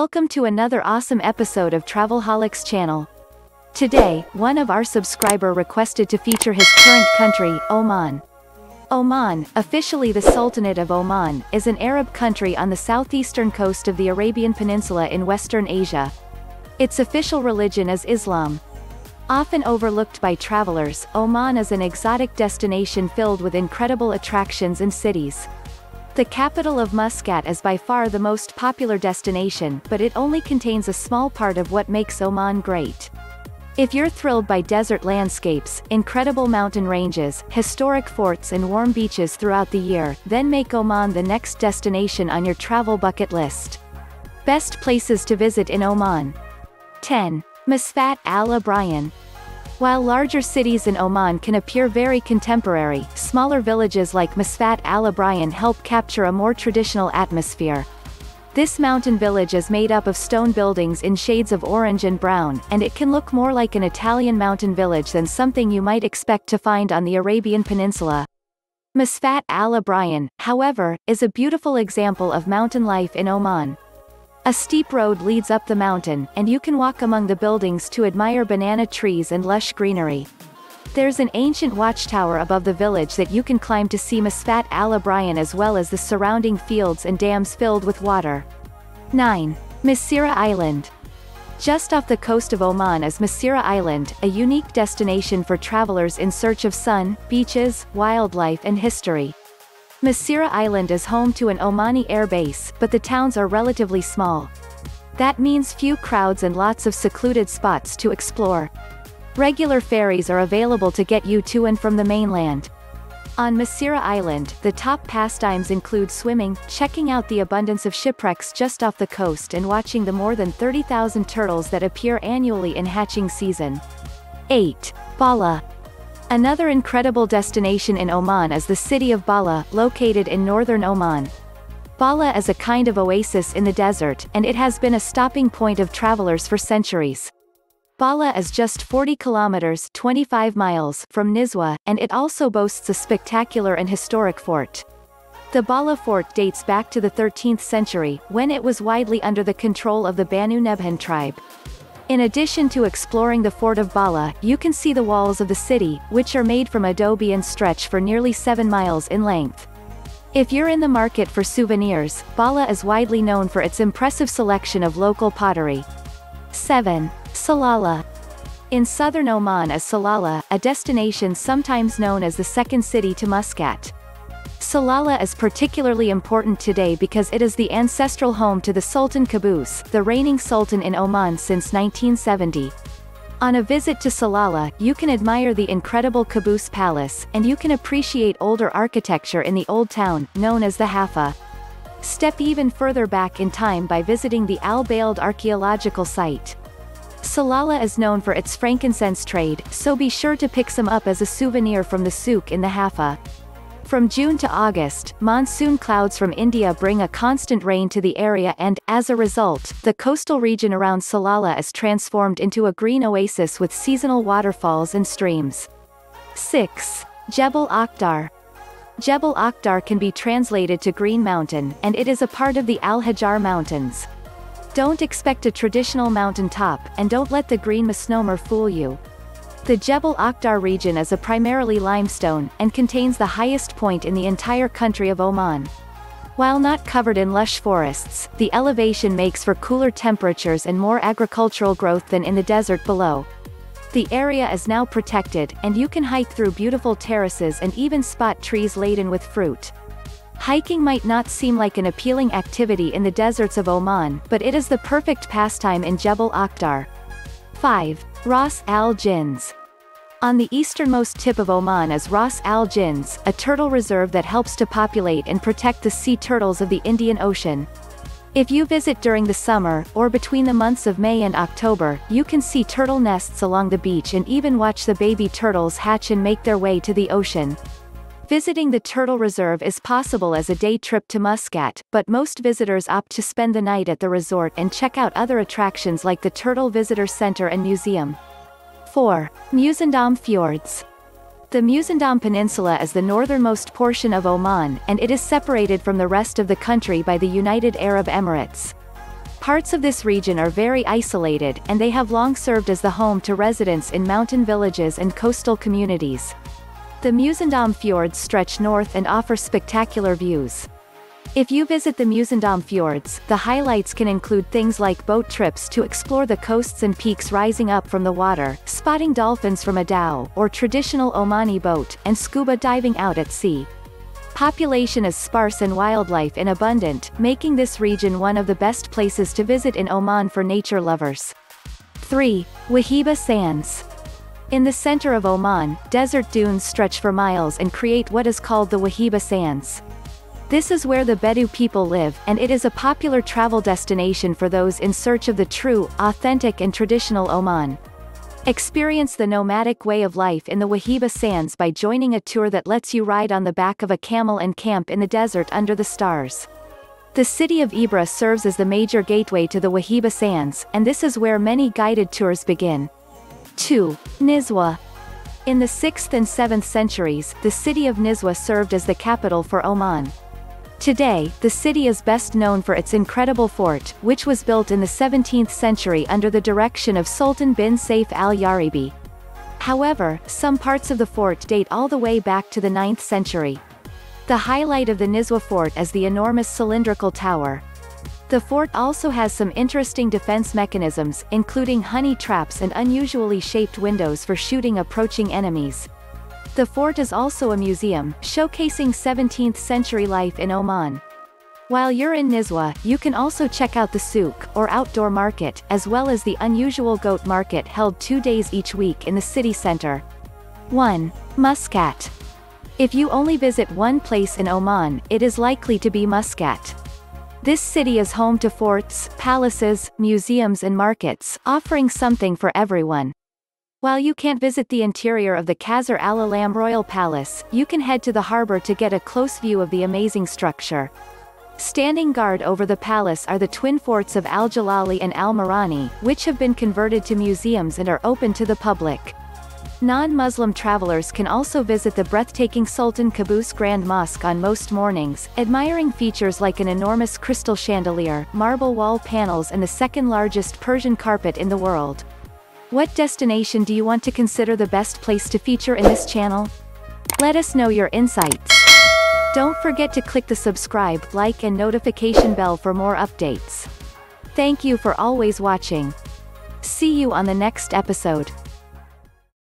Welcome to another awesome episode of Travelholics channel. Today, one of our subscriber requested to feature his current country, Oman. Oman, officially the Sultanate of Oman, is an Arab country on the southeastern coast of the Arabian Peninsula in Western Asia. Its official religion is Islam. Often overlooked by travelers, Oman is an exotic destination filled with incredible attractions and cities. The capital of Muscat is by far the most popular destination, but it only contains a small part of what makes Oman great. If you're thrilled by desert landscapes, incredible mountain ranges, historic forts and warm beaches throughout the year, then make Oman the next destination on your travel bucket list. Best places to visit in Oman. 10. Muscat al-Abryan. While larger cities in Oman can appear very contemporary, smaller villages like Muscat al-Abryan help capture a more traditional atmosphere. This mountain village is made up of stone buildings in shades of orange and brown, and it can look more like an Italian mountain village than something you might expect to find on the Arabian Peninsula. Muscat al-Abryan, however, is a beautiful example of mountain life in Oman. A steep road leads up the mountain, and you can walk among the buildings to admire banana trees and lush greenery. There's an ancient watchtower above the village that you can climb to see Muscat al-Abryan as well as the surrounding fields and dams filled with water. 9. Masira Island. Just off the coast of Oman is Masira Island, a unique destination for travelers in search of sun, beaches, wildlife and history. Masira Island is home to an Omani air base, but the towns are relatively small. That means few crowds and lots of secluded spots to explore. Regular ferries are available to get you to and from the mainland. On Masira Island, the top pastimes include swimming, checking out the abundance of shipwrecks just off the coast and watching the more than 30,000 turtles that appear annually in hatching season. 8. Bala. Another incredible destination in Oman is the city of Bala, located in northern Oman. Bala is a kind of oasis in the desert, and it has been a stopping point of travelers for centuries. Bala is just 40 kilometers (25 miles) from Nizwa, and it also boasts a spectacular and historic fort. The Bala fort dates back to the 13th century, when it was widely under the control of the Banu Nebhan tribe. In addition to exploring the fort of Bala, you can see the walls of the city, which are made from adobe and stretch for nearly 7 miles in length. If you're in the market for souvenirs, Bala is widely known for its impressive selection of local pottery. 7. Salalah. In southern Oman is Salalah, a destination sometimes known as the second city to Muscat. Salalah is particularly important today because it is the ancestral home to the Sultan Qaboos, the reigning sultan in Oman since 1970. On a visit to Salalah, you can admire the incredible Qaboos Palace, and you can appreciate older architecture in the old town, known as the Hafa. Step even further back in time by visiting the Al-Bailed archaeological site. Salalah is known for its frankincense trade, so be sure to pick some up as a souvenir from the souk in the Hafa. From June to August, monsoon clouds from India bring a constant rain to the area and, as a result, the coastal region around Salalah is transformed into a green oasis with seasonal waterfalls and streams. 6. Jebel Akhdar. Jebel Akhdar can be translated to Green Mountain, and it is a part of the Al-Hajar Mountains. Don't expect a traditional mountain top, and don't let the green misnomer fool you. The Jebel Akhdar region is a primarily limestone, and contains the highest point in the entire country of Oman. While not covered in lush forests, the elevation makes for cooler temperatures and more agricultural growth than in the desert below. The area is now protected, and you can hike through beautiful terraces and even spot trees laden with fruit. Hiking might not seem like an appealing activity in the deserts of Oman, but it is the perfect pastime in Jebel Akhdar. 5. Ras Al Jins. On the easternmost tip of Oman is Ras Al Jins, a turtle reserve that helps to populate and protect the sea turtles of the Indian Ocean. If you visit during the summer, or between the months of May and October, you can see turtle nests along the beach and even watch the baby turtles hatch and make their way to the ocean. Visiting the turtle reserve is possible as a day trip to Muscat, but most visitors opt to spend the night at the resort and check out other attractions like the Turtle Visitor Center and Museum. 4. Musandam Fjords. The Musandam Peninsula is the northernmost portion of Oman, and it is separated from the rest of the country by the United Arab Emirates. Parts of this region are very isolated and they have long served as the home to residents in mountain villages and coastal communities. The Musandam Fjords stretch north and offer spectacular views. If you visit the Musandam Fjords, the highlights can include things like boat trips to explore the coasts and peaks rising up from the water, spotting dolphins from a dhow, or traditional Omani boat, and scuba diving out at sea. Population is sparse and wildlife in abundant, making this region one of the best places to visit in Oman for nature lovers. 3. Wahiba Sands. In the center of Oman, desert dunes stretch for miles and create what is called the Wahiba Sands. This is where the Bedou people live, and it is a popular travel destination for those in search of the true, authentic and traditional Oman. Experience the nomadic way of life in the Wahiba Sands by joining a tour that lets you ride on the back of a camel and camp in the desert under the stars. The city of Ibra serves as the major gateway to the Wahiba Sands, and this is where many guided tours begin. 2. Nizwa. In the 6th and 7th centuries, the city of Nizwa served as the capital for Oman. Today, the city is best known for its incredible fort, which was built in the 17th century under the direction of Sultan bin Saif al-Yaribi. However, some parts of the fort date all the way back to the 9th century. The highlight of the Nizwa fort is the enormous cylindrical tower. The fort also has some interesting defense mechanisms, including honey traps and unusually shaped windows for shooting approaching enemies. The fort is also a museum, showcasing 17th-century life in Oman. While you're in Nizwa, you can also check out the souk, or outdoor market, as well as the unusual goat market held 2 days each week in the city center. 1. Muscat. If you only visit one place in Oman, it is likely to be Muscat. This city is home to forts, palaces, museums and markets, offering something for everyone. While you can't visit the interior of the Qasr al-Alam Royal Palace, you can head to the harbor to get a close view of the amazing structure. Standing guard over the palace are the twin forts of Al-Jalali and Al-Marani, which have been converted to museums and are open to the public. Non-Muslim travelers can also visit the breathtaking Sultan Qaboos Grand Mosque on most mornings, admiring features like an enormous crystal chandelier, marble wall panels and the second-largest Persian carpet in the world. What destination do you want to consider the best place to feature in this channel? Let us know your insights. Don't forget to click the subscribe, like and notification bell for more updates. Thank you for always watching. See you on the next episode.